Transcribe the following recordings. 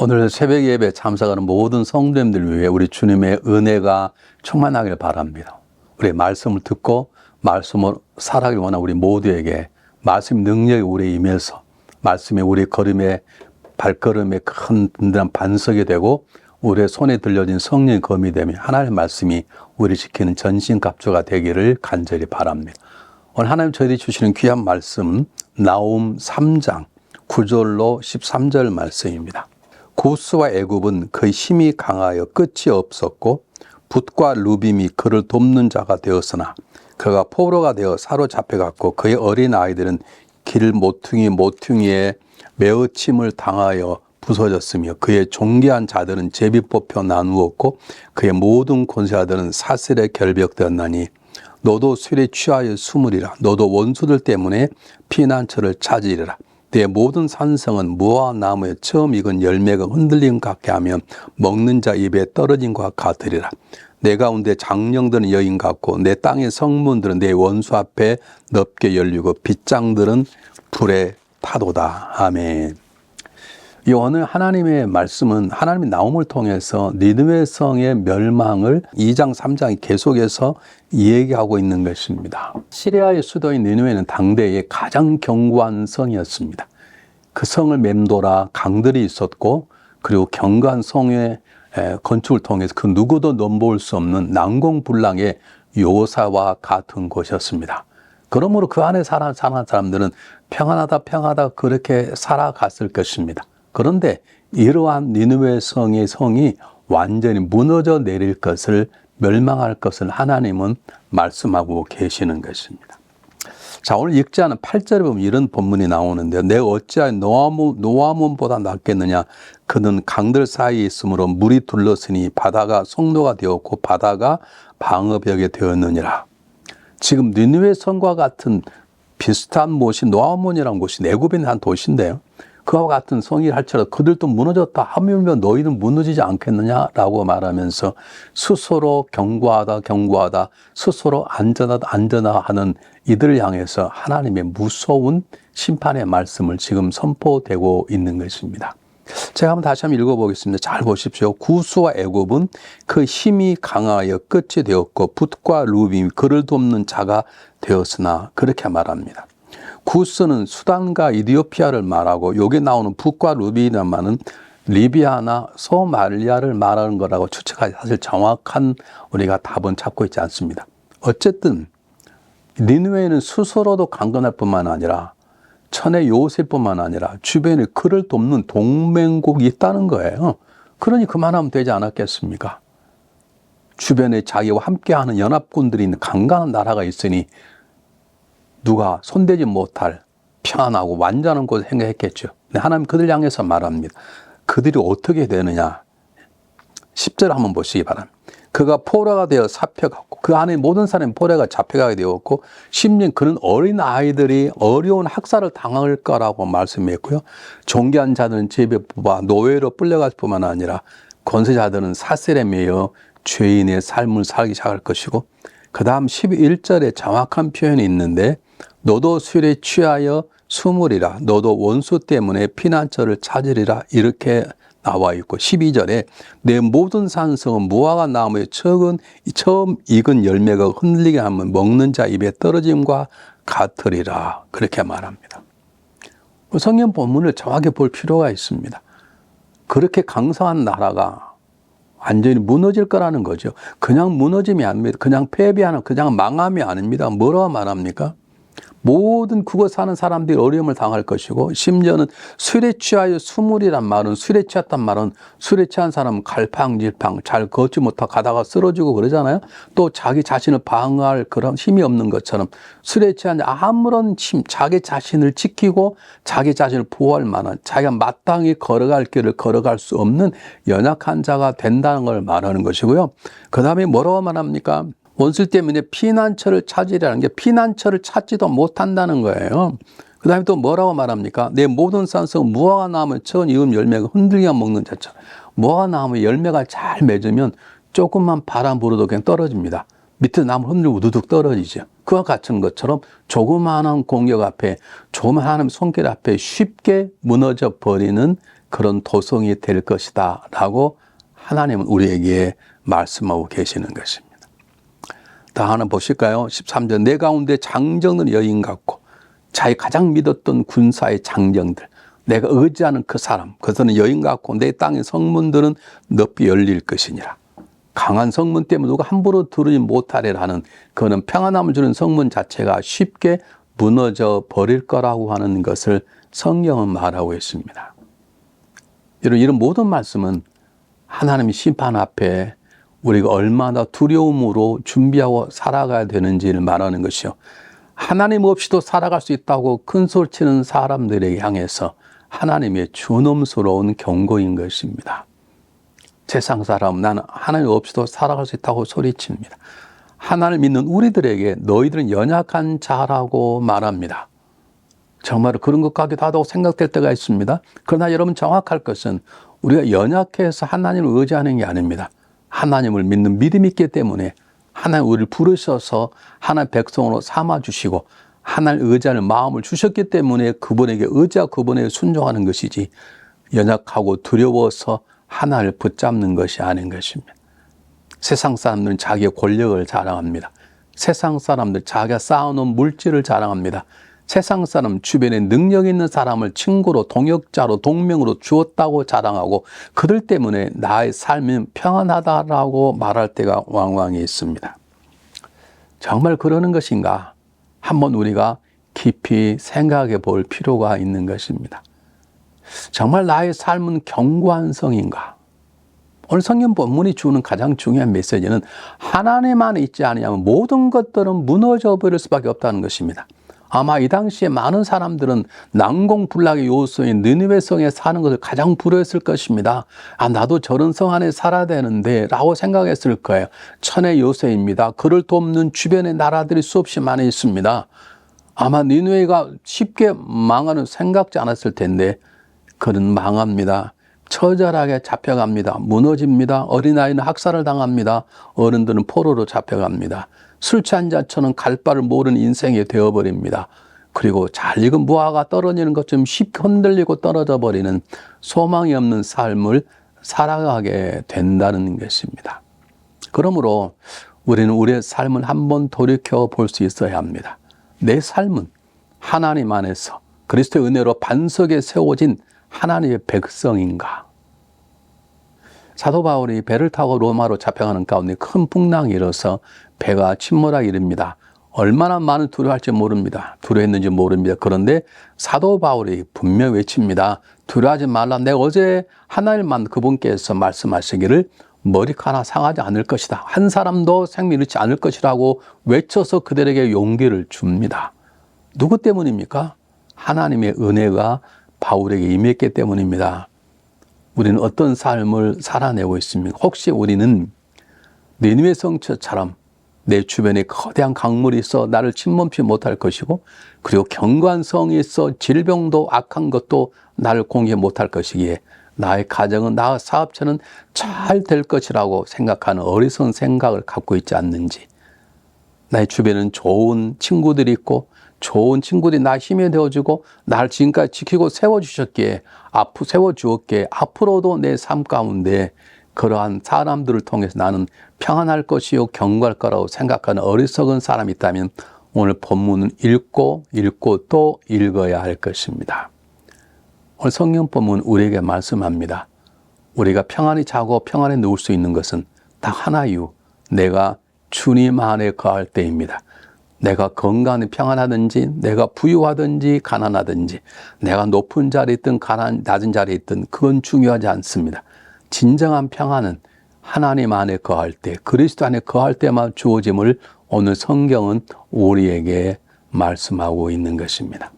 오늘 새벽 예배 참석하는 모든 성도님들 위해 우리 주님의 은혜가 충만하길 바랍니다. 우리의 말씀을 듣고 말씀으로 살아가길 원하는 우리 모두에게 말씀 능력이 우리에 임해서 말씀이 우리 걸음의 발걸음에 큰 든든한 반석이 되고 우리의 손에 들려진 성령의 검이 되며 하나님의 말씀이 우리를 지키는 전신갑주가 되기를 간절히 바랍니다. 오늘 하나님 저희들이 주시는 귀한 말씀 나훔 3장 9절로 13절 말씀입니다. 구스와 애굽은 그의 힘이 강하여 끝이 없었고 붓과 루빔이 그를 돕는 자가 되었으나 그가 포로가 되어 사로잡혀갔고 그의 어린 아이들은 길 모퉁이에 메어침을 당하여 부서졌으며 그의 존귀한 자들은 제비 뽑혀 나누었고 그의 모든 권세자들은 사슬에 결벽되었나니 너도 술에 취하여 숨으리라. 너도 원수들 때문에 피난처를 찾으리라. 내 모든 산성은 무화과 나무에 처음 익은 열매가 흔들림 같게 하면 먹는 자 입에 떨어진과 같으리라. 내 가운데 장령들은 여인 같고 내 땅의 성문들은 내 원수 앞에 넓게 열리고 빗장들은 불에 타도다. 아멘. 이 오늘 하나님의 말씀은 하나님의 나움을 통해서 니느웨 성의 멸망을 2장 3장이 계속해서 얘기하고 있는 것입니다. 시리아의 수도인 니느웨는 당대의 가장 견고한 성이었습니다. 그 성을 맴돌아 강들이 있었고 그리고 견고한 성의 건축을 통해서 그 누구도 넘볼 수 없는 난공불락의 요사와 같은 곳이었습니다. 그러므로 그 안에 사는 사람들은 평안하다 그렇게 살아갔을 것입니다. 그런데 이러한 니느웨 성이 완전히 무너져 내릴 것을 멸망할 것을 하나님은 말씀하고 계시는 것입니다. 자, 오늘 읽지 않은 8절에 보면 이런 본문이 나오는데요. 내가 어찌하여 노아몬보다 낫겠느냐. 그는 강들 사이에 있으므로 물이 둘렀으니 바다가 성로가 되었고 바다가 방어벽이 되었느니라. 지금 니느웨 성과 같은 비슷한 곳이 노아몬이라는 곳이 애굽에 한 도시인데요. 그와 같은 성이 할지라도 그들도 무너졌다 하면 너희는 무너지지 않겠느냐라고 말하면서 스스로 견고하다 스스로 안전하다 하는 이들을 향해서 하나님의 무서운 심판의 말씀을 지금 선포되고 있는 것입니다. 제가 한번 다시 한번 읽어보겠습니다. 잘 보십시오. 구스와 애굽은 그 힘이 강하여 끝이 되었고 붓과 루빔이 그를 돕는 자가 되었으나 그렇게 말합니다. 구스는 수단과 이디오피아를 말하고 여기 나오는 붓과 루빔이라는 말은 리비아나 소말리아를 말하는 거라고 추측하지 사실 정확한 우리가 답은 찾고 있지 않습니다. 어쨌든 니느웨는 스스로도 강건할 뿐만 아니라 천의 요새뿐만 아니라 주변에 그를 돕는 동맹국이 있다는 거예요. 그러니 그만하면 되지 않았겠습니까? 주변에 자기와 함께하는 연합군들이 있는 강간한 나라가 있으니 누가 손대지 못할 평안하고 완전한 곳을 생각했겠죠. 근데 하나님 그들 향해서 말합니다. 그들이 어떻게 되느냐. 10절 한번 보시기 바랍니다. 그가 포로가 되어 잡혀갔고 그 안에 모든 사람이 포로가 잡혀가게 되었고 심지어 그는 어린 아이들이 어려운 학살을 당할 거라고 말씀했고요. 존귀한 자들은 제비에 뽑아 노예로 끌려갈 뿐만 아니라 권세자들은 사슬에 매여 죄인의 삶을 살기 시작할 것이고 그 다음 11절에 정확한 표현이 있는데 너도 술에 취하여 숨으리라. 너도 원수 때문에 피난처를 찾으리라. 이렇게 나와 있고 12절에 내 모든 산성은 무화과 나무에 처음 익은 열매가 흔들리게 하면 먹는 자 입에 떨어짐과 같으리라. 그렇게 말합니다. 성경 본문을 정확히 볼 필요가 있습니다. 그렇게 강성한 나라가 완전히 무너질 거라는 거죠. 그냥 무너짐이 아닙니다. 그냥 패배하는, 그냥 망함이 아닙니다. 뭐라고 말합니까? 모든 그곳 사는 사람들이 어려움을 당할 것이고 심지어는 술에 취하여 숨으리란 말은 술에 취했단 말은 술에 취한 사람은 갈팡질팡 잘 걷지 못하고 가다가 쓰러지고 그러잖아요. 또 자기 자신을 방어할 그런 힘이 없는 것처럼 술에 취한 아무런 힘, 자기 자신을 지키고 자기 자신을 보호할 만한 자기가 마땅히 걸어갈 길을 걸어갈 수 없는 연약한 자가 된다는 걸 말하는 것이고요. 그 다음에 뭐라고 말합니까? 원수 때문에 피난처를 찾으라는 게 피난처를 찾지도 못한다는 거예요. 그 다음에 또 뭐라고 말합니까? 내 모든 산성 무화과 나무에 처음 익은 열매가 흔들려 먹는 자처럼 무화과 나무에 열매가 잘 맺으면 조금만 바람 불어도 그냥 떨어집니다. 밑에 나무 흔들고 우두둑 떨어지죠. 그와 같은 것처럼 조그마한 공격 앞에, 조그마한 손길 앞에 쉽게 무너져 버리는 그런 도성이 될 것이다 라고 하나님은 우리에게 말씀하고 계시는 것입니다. 다 하나 보실까요? 13절, 내 가운데 장정된 여인 같고 자기 가장 믿었던 군사의 장정들, 내가 의지하는 그 사람, 그들은 여인 같고 내 땅의 성문들은 높이 열릴 것이니라. 강한 성문 때문에 누가 함부로 들으지 못하리라는, 그는 평안함을 주는 성문 자체가 쉽게 무너져 버릴 거라고 하는 것을 성경은 말하고 있습니다. 이런 모든 말씀은 하나님의 심판 앞에 우리가 얼마나 두려움으로 준비하고 살아가야 되는지를 말하는 것이요. 하나님 없이도 살아갈 수 있다고 큰소리치는 사람들에게 향해서 하나님의 존엄스러운 경고인 것입니다. 세상 사람, 나는 하나님 없이도 살아갈 수 있다고 소리칩니다. 하나님을 믿는 우리들에게 너희들은 연약한 자라고 말합니다. 정말 그런 것 같기도 하다고 생각될 때가 있습니다. 그러나 여러분, 정확할 것은 우리가 연약해서 하나님을 의지하는 게 아닙니다. 하나님을 믿는 믿음이 있기 때문에 하나님 우리를 부르셔서 하나님 백성으로 삼아주시고 하나님 의지하는 마음을 주셨기 때문에 그분에게 의지하고 그분에게 순종하는 것이지, 연약하고 두려워서 하나님을 붙잡는 것이 아닌 것입니다. 세상 사람들은 자기의 권력을 자랑합니다. 세상 사람들 자기가 쌓아놓은 물질을 자랑합니다. 세상 사람 주변에 능력 있는 사람을 친구로, 동역자로, 동명으로 주었다고 자랑하고 그들 때문에 나의 삶은 평안하다라고 말할 때가 왕왕히 있습니다. 정말 그러는 것인가? 한번 우리가 깊이 생각해 볼 필요가 있는 것입니다. 정말 나의 삶은 견고한 성인가? 오늘 성경 본문이 주는 가장 중요한 메시지는 하나님 안에 있지 않으면 모든 것들은 무너져 버릴 수밖에 없다는 것입니다. 아마 이 당시에 많은 사람들은 난공불락의 요소인 느니베 성에 사는 것을 가장 부러워했을 것입니다. 나도 저런 성 안에 살아야 되는데 라고 생각했을 거예요. 천의 요새입니다. 그를 돕는 주변의 나라들이 수없이 많이 있습니다. 아마 니느웨가 쉽게 망하는 생각지 않았을 텐데 그는 망합니다. 처절하게 잡혀갑니다. 무너집니다. 어린아이는 학살을 당합니다. 어른들은 포로로 잡혀갑니다. 술 취한 자처럼 갈 바를 모르는 인생이 되어버립니다. 그리고 잘 익은 무화과가 떨어지는 것처럼 쉽게 흔들리고 떨어져 버리는 소망이 없는 삶을 살아가게 된다는 것입니다. 그러므로 우리는 우리의 삶을 한번 돌이켜 볼 수 있어야 합니다. 내 삶은 하나님 안에서 그리스도의 은혜로 반석에 세워진 하나님의 백성인가? 사도 바울이 배를 타고 로마로 잡혀가는 가운데 큰 풍랑이 일어서 배가 침몰하기 이릅니다. 얼마나 많은 두려워할지 모릅니다. 두려워했는지 모릅니다. 그런데 사도 바울이 분명 외칩니다. 두려워하지 말라. 내가 어제 하나님만 그분께서 말씀하시기를 머리카락 하나 상하지 않을 것이다. 한 사람도 생명 잃지 않을 것이라고 외쳐서 그들에게 용기를 줍니다. 누구 때문입니까? 하나님의 은혜가 바울에게 임했기 때문입니다. 우리는 어떤 삶을 살아내고 있습니까? 혹시 우리는 니느웨 성처럼 내 주변에 거대한 강물이 있어 나를 침범치 못할 것이고, 그리고 견고한 성이 있어 질병도 악한 것도 나를 공개 못할 것이기에 나의 가정은, 나의 사업체는 잘 될 것이라고 생각하는 어리석은 생각을 갖고 있지 않는지, 나의 주변에는 좋은 친구들이 있고 좋은 친구들이 나 힘이 되어주고 나를 지금까지 지키고 세워주셨기에, 세워주었기에 앞으로도 내 삶 가운데 그러한 사람들을 통해서 나는 평안할 것이요 견고할 거라고 생각하는 어리석은 사람이 있다면 오늘 본문은 읽고 또 읽어야 할 것입니다. 오늘 성경 본문 우리에게 말씀합니다. 우리가 평안히 자고 평안히 누울 수 있는 것은 딱 하나 이유, 내가 주님 안에 거할 때입니다. 내가 건강히 평안하든지, 내가 부유하든지 가난하든지, 내가 높은 자리에 있든 낮은 자리에 있든 그건 중요하지 않습니다. 진정한 평안은 하나님 안에 거할 때, 그리스도 안에 거할 때만 주어짐을 오늘 성경은 우리에게 말씀하고 있는 것입니다.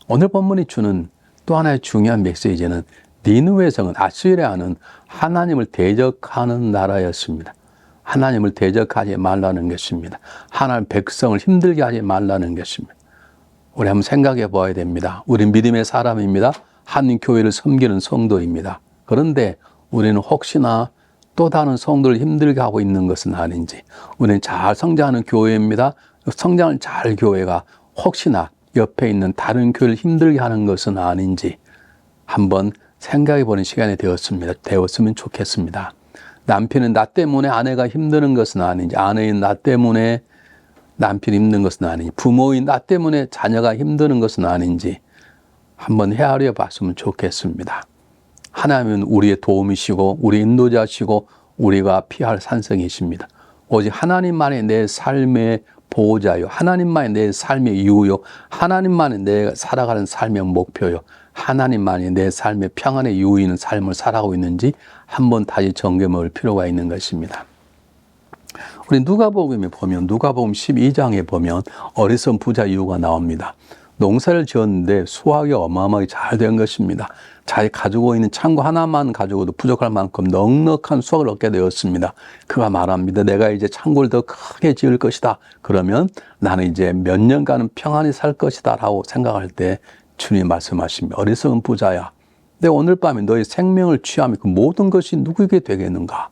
오늘 본문이 주는 또 하나의 중요한 메시지는 니느웨 성은, 아시리아는 하나님을 대적하는 나라였습니다. 하나님을 대적하지 말라는 것입니다. 하나님 백성을 힘들게 하지 말라는 것입니다. 우리 한번 생각해 봐야 됩니다. 우리 믿음의 사람입니다. 하나님 교회를 섬기는 성도입니다. 그런데 우리는 혹시나 또 다른 성도를 힘들게 하고 있는 것은 아닌지, 우리는 잘 성장하는 교회입니다. 성장을 잘 교회가 혹시나 옆에 있는 다른 교회를 힘들게 하는 것은 아닌지 한번 생각해 보는 시간이 되었으면 좋겠습니다. 남편은 나 때문에 아내가 힘드는 것은 아닌지, 아내인 나 때문에 남편이 힘든 것은 아닌지, 부모인 나 때문에 자녀가 힘드는 것은 아닌지 한번 헤아려 봤으면 좋겠습니다. 하나님은 우리의 도움이시고 우리 인도자시고 우리가 피할 산성이십니다. 오직 하나님만이 내 삶의 보호자요, 하나님만이 내 삶의 이유요, 하나님만이 내 살아가는 삶의 목표요, 하나님만이 내 삶의 평안의 이유 있는 삶을 살아가고 있는지 한번 다시 점검해 볼 필요가 있는 것입니다. 우리 누가복음에 보면, 누가복음 12장에 보면 어리석은 부자 이유가 나옵니다. 농사를 지었는데 수확이 어마어마하게 잘 된 것입니다. 자기 가지고 있는 창고 하나만 가지고도 부족할 만큼 넉넉한 수확을 얻게 되었습니다. 그가 말합니다. 내가 이제 창고를 더 크게 지을 것이다. 그러면 나는 이제 몇 년간은 평안히 살 것이다 라고 생각할 때 주님 말씀하십니다. 어리석은 부자야, 내 오늘 밤에 너의 생명을 취하면 그 모든 것이 누구에게 되겠는가?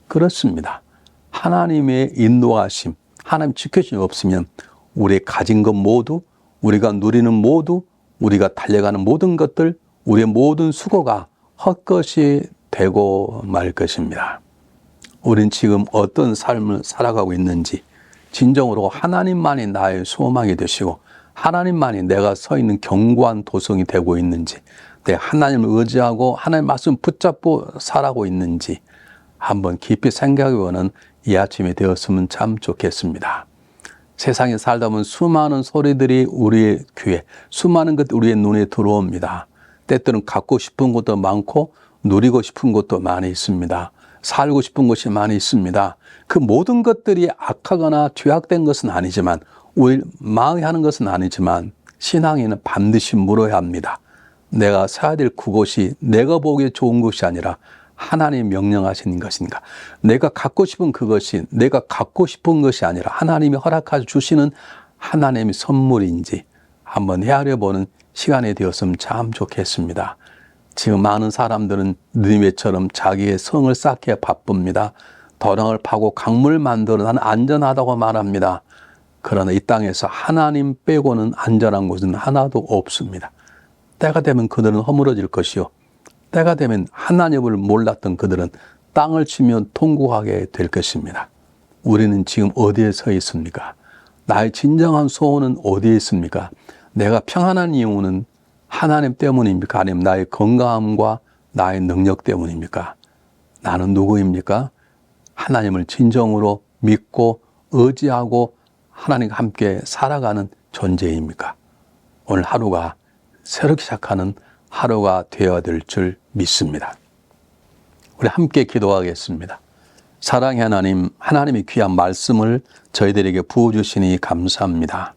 그렇습니다. 하나님의 인도하심, 하나님 지켜주심 없으면 우리의 가진 것 모두, 우리가 누리는 모두, 우리가 달려가는 모든 것들, 우리의 모든 수고가 헛것이 되고 말 것입니다. 우린 지금 어떤 삶을 살아가고 있는지 진정으로 하나님만이 나의 소망이 되시고 하나님만이 내가 서 있는 견고한 도성이 되고 있는지, 내 하나님을 의지하고 하나님 말씀 붙잡고 살아가고 있는지 한번 깊이 생각해 보는 이 아침이 되었으면 참 좋겠습니다. 세상에 살다 보면 수많은 소리들이 우리의 귀에, 수많은 것들이 우리의 눈에 들어옵니다. 때때는 갖고 싶은 것도 많고 누리고 싶은 것도 많이 있습니다. 살고 싶은 것이 많이 있습니다. 그 모든 것들이 악하거나 죄악된 것은 아니지만, 우리 망하는 것은 아니지만 신앙에는 반드시 물어야 합니다. 내가 서야 될 그곳이 내가 보기에 좋은 것이 아니라 하나님이 명령하시는 것인가? 내가 갖고 싶은 그것이 내가 갖고 싶은 것이 아니라 하나님이 허락하여 주시는 하나님의 선물인지 한번 헤아려보는 시간이 되었으면 참 좋겠습니다. 지금 많은 사람들은 느니베처럼 자기의 성을 쌓기에 바쁩니다. 도랑을 파고 강물 만들어 나는 안전하다고 말합니다. 그러나 이 땅에서 하나님 빼고는 안전한 곳은 하나도 없습니다. 때가 되면 그들은 허물어질 것이요, 때가 되면 하나님을 몰랐던 그들은 땅을 치며 통곡하게 될 것입니다. 우리는 지금 어디에 서 있습니까? 나의 진정한 소원은 어디에 있습니까? 내가 평안한 이유는 하나님 때문입니까? 아니면 나의 건강함과 나의 능력 때문입니까? 나는 누구입니까? 하나님을 진정으로 믿고 의지하고 하나님과 함께 살아가는 존재입니까? 오늘 하루가 새롭게 시작하는 하루가 되어야 될 줄 믿습니다. 우리 함께 기도하겠습니다. 사랑의 하나님, 하나님의 귀한 말씀을 저희들에게 부어주시니 감사합니다.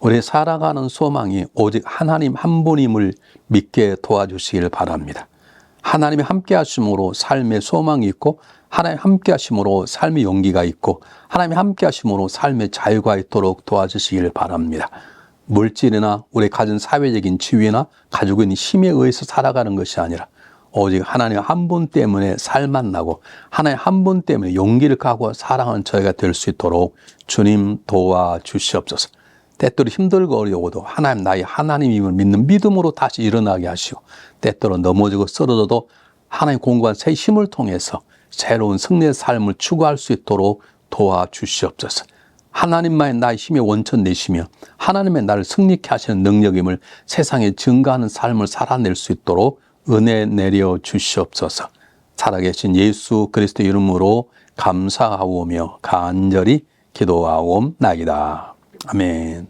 우리 살아가는 소망이 오직 하나님 한 분임을 믿게 도와주시길 바랍니다. 하나님이 함께 하심으로 삶의 소망이 있고, 하나님 함께 하심으로 삶의 용기가 있고, 하나님이 함께 하심으로 삶의 자유가 있도록 도와주시길 바랍니다. 물질이나 우리 가진 사회적인 지위나 가지고 있는 힘에 의해서 살아가는 것이 아니라 오직 하나님 한 분 때문에 살만 나고 하나님 한 분 때문에 용기를 갖고 살아가는 저희가 될 수 있도록 주님 도와주시옵소서. 때때로 힘들고 어려워도 하나님 나의 하나님임을 믿는 믿음으로 다시 일어나게 하시고, 때때로 넘어지고 쓰러져도 하나님 공부한 새 힘을 통해서 새로운 승리의 삶을 추구할 수 있도록 도와주시옵소서. 하나님만이 나의 힘의 원천 되시며 하나님의 나를 승리케 하시는 능력임을 세상에 증거하는 삶을 살아낼 수 있도록 은혜 내려 주시옵소서. 살아계신 예수 그리스도 이름으로 감사하오며 간절히 기도하옵나이다. 아멘.